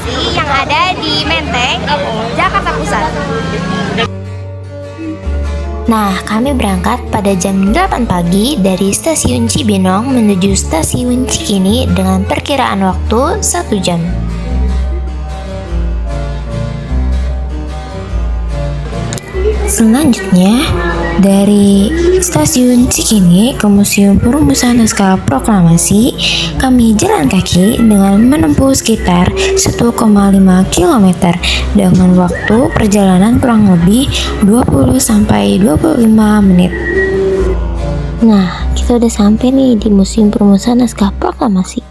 Proklamasi yang ada di Menteng, Jakarta Pusat. Nah, kami berangkat pada jam 8 pagi dari stasiun Cibinong menuju stasiun Cikini dengan perkiraan waktu 1 jam. Selanjutnya, dari stasiun Cikini ke Museum Perumusan Naskah Proklamasi, kami jalan kaki dengan menempuh sekitar 1,5 km dengan waktu perjalanan kurang lebih 20-25 menit. Nah, kita udah sampai nih di Museum Perumusan Naskah Proklamasi.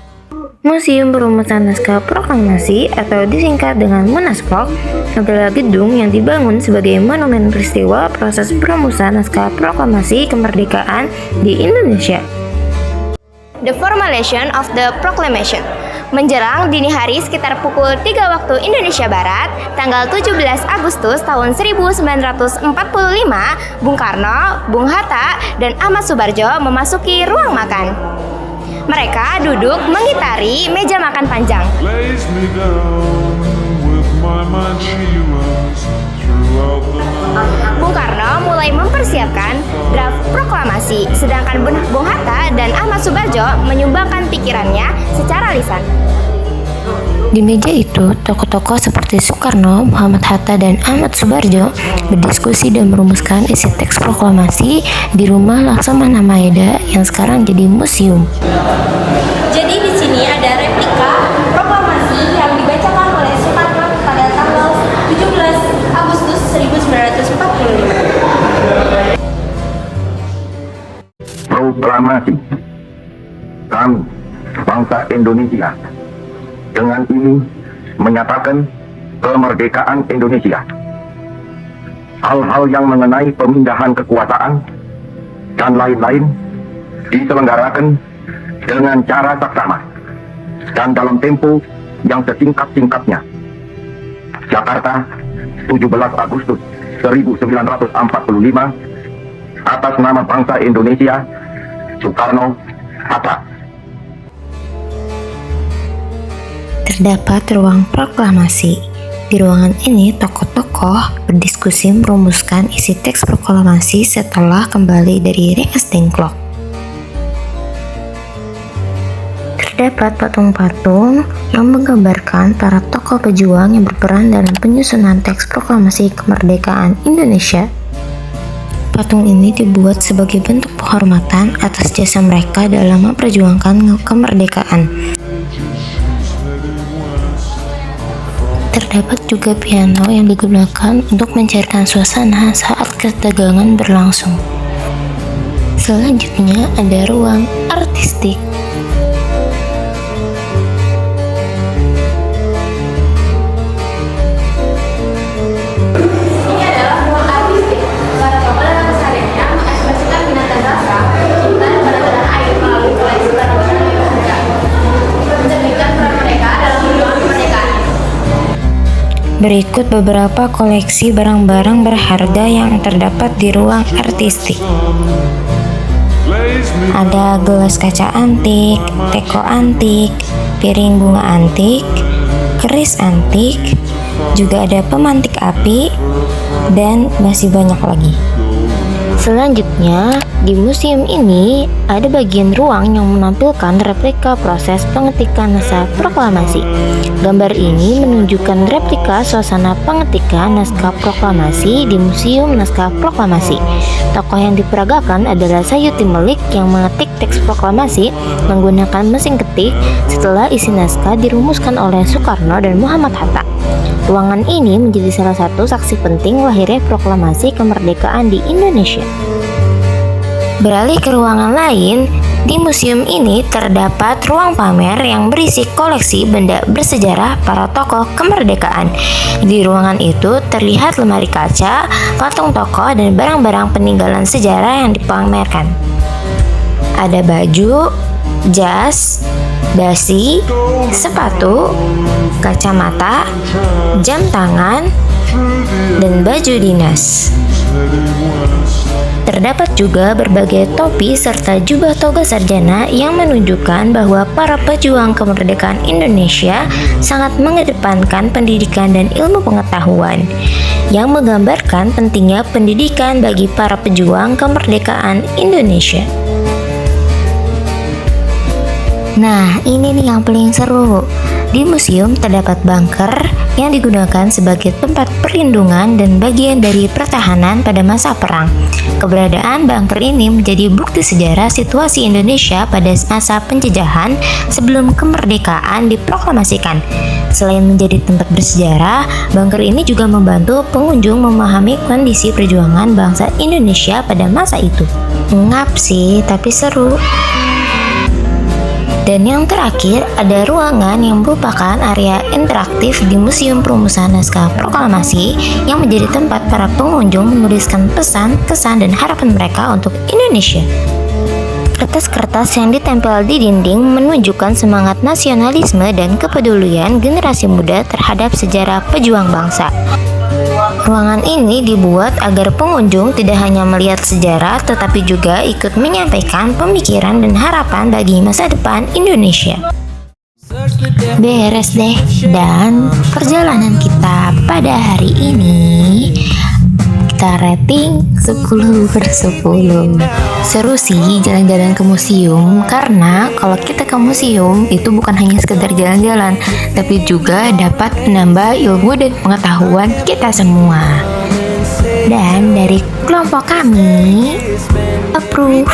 Museum Perumusan Naskah Proklamasi atau disingkat dengan Munaspro adalah gedung yang dibangun sebagai monumen peristiwa proses perumusan naskah proklamasi kemerdekaan di Indonesia. The formulation of the proclamation. Menjelang dini hari sekitar pukul 3 waktu Indonesia Barat, tanggal 17 Agustus tahun 1945, Bung Karno, Bung Hatta, dan Ahmad Subarjo memasuki ruang makan. Mereka duduk mengitari meja makan panjang. Bung Karno mulai mempersiapkan draft proklamasi, sedangkan Bung Hatta dan Ahmad Subarjo menyumbangkan pikirannya secara lisan. Di meja itu, tokoh-tokoh seperti Soekarno, Muhammad Hatta, dan Ahmad Subarjo berdiskusi dan merumuskan isi teks proklamasi di rumah Laksamana Maeda yang sekarang jadi museum. Jadi di sini ada replika proklamasi yang dibacakan oleh Soekarno pada tanggal 17 Agustus 1945. Proklamasi kami, bangsa Indonesia, dengan ini menyatakan kemerdekaan Indonesia. Hal-hal yang mengenai pemindahan kekuasaan dan lain-lain diselenggarakan dengan cara saksama dan dalam tempo yang sesingkat-singkatnya. Jakarta, 17 Agustus 1945, atas nama bangsa Indonesia, Soekarno, Hatta. Terdapat ruang proklamasi. Di ruangan ini, tokoh-tokoh berdiskusi merumuskan isi teks proklamasi setelah kembali dari Rengas Dengklok. Terdapat patung-patung yang menggambarkan para tokoh pejuang yang berperan dalam penyusunan teks proklamasi kemerdekaan Indonesia. Patung ini dibuat sebagai bentuk penghormatan atas jasa mereka dalam memperjuangkan kemerdekaan. Terdapat juga piano yang digunakan untuk mencairkan suasana saat ketegangan berlangsung. Selanjutnya ada ruang artistik. Ini adalah ruang artistik. Para tokoh dalam kesehariannya mengekspresikan minat dan rasa cinta pada tanah air melalui koleksi barang-barang yang berharga, mencerminkan peran mereka dalam perjuangan kemerdekaan. Berikut beberapa koleksi barang-barang berharga yang terdapat di ruang artistik. Ada gelas kaca antik, teko antik, piring bunga antik, keris antik, juga ada pemantik api, dan masih banyak lagi. Selanjutnya, di museum ini ada bagian ruang yang menampilkan replika proses pengetikan naskah proklamasi. Gambar ini menunjukkan replika suasana pengetikan naskah proklamasi di Museum Naskah Proklamasi. Tokoh yang diperagakan adalah Sayuti Melik yang mengetik teks proklamasi menggunakan mesin ketik setelah isi naskah dirumuskan oleh Soekarno dan Muhammad Hatta. Ruangan ini menjadi salah satu saksi penting lahirnya proklamasi kemerdekaan di Indonesia. Beralih ke ruangan lain, di museum ini terdapat ruang pamer yang berisi koleksi benda bersejarah para tokoh kemerdekaan. Di ruangan itu terlihat lemari kaca, patung tokoh, dan barang-barang peninggalan sejarah yang dipamerkan. Ada baju, jas, dasi, sepatu, kacamata, jam tangan, dan baju dinas. Terdapat Terdapat juga berbagai topi serta jubah toga sarjana yang menunjukkan bahwa para pejuang kemerdekaan Indonesia sangat mengedepankan pendidikan dan ilmu pengetahuan, yang menggambarkan pentingnya pendidikan bagi para pejuang kemerdekaan Indonesia. Nah, ini nih yang paling seru. Di museum terdapat bunker yang digunakan sebagai tempat perlindungan dan bagian dari pertahanan pada masa perang. Keberadaan bunker ini menjadi bukti sejarah situasi Indonesia pada masa penjajahan sebelum kemerdekaan diproklamasikan. Selain menjadi tempat bersejarah, bunker ini juga membantu pengunjung memahami kondisi perjuangan bangsa Indonesia pada masa itu. Ngap sih, tapi seru. Dan yang terakhir, ada ruangan yang merupakan area interaktif di Museum Perumusan Naskah Proklamasi yang menjadi tempat para pengunjung menuliskan pesan, kesan, dan harapan mereka untuk Indonesia. Kertas-kertas yang ditempel di dinding menunjukkan semangat nasionalisme dan kepedulian generasi muda terhadap sejarah pejuang bangsa. Ruangan ini dibuat agar pengunjung tidak hanya melihat sejarah tetapi juga ikut menyampaikan pemikiran dan harapan bagi masa depan Indonesia. Beres deh, dan perjalanan kita pada hari ini kita rating 10/10. Seru sih jalan-jalan ke museum, karena kalau kita ke museum itu bukan hanya sekedar jalan-jalan, tapi juga dapat menambah ilmu dan pengetahuan kita semua. Dan dari kelompok kami, approve.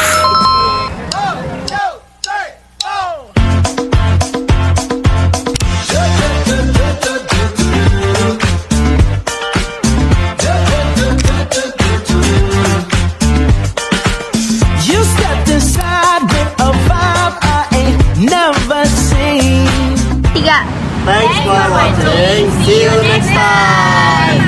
Thanks for watching. See you next time.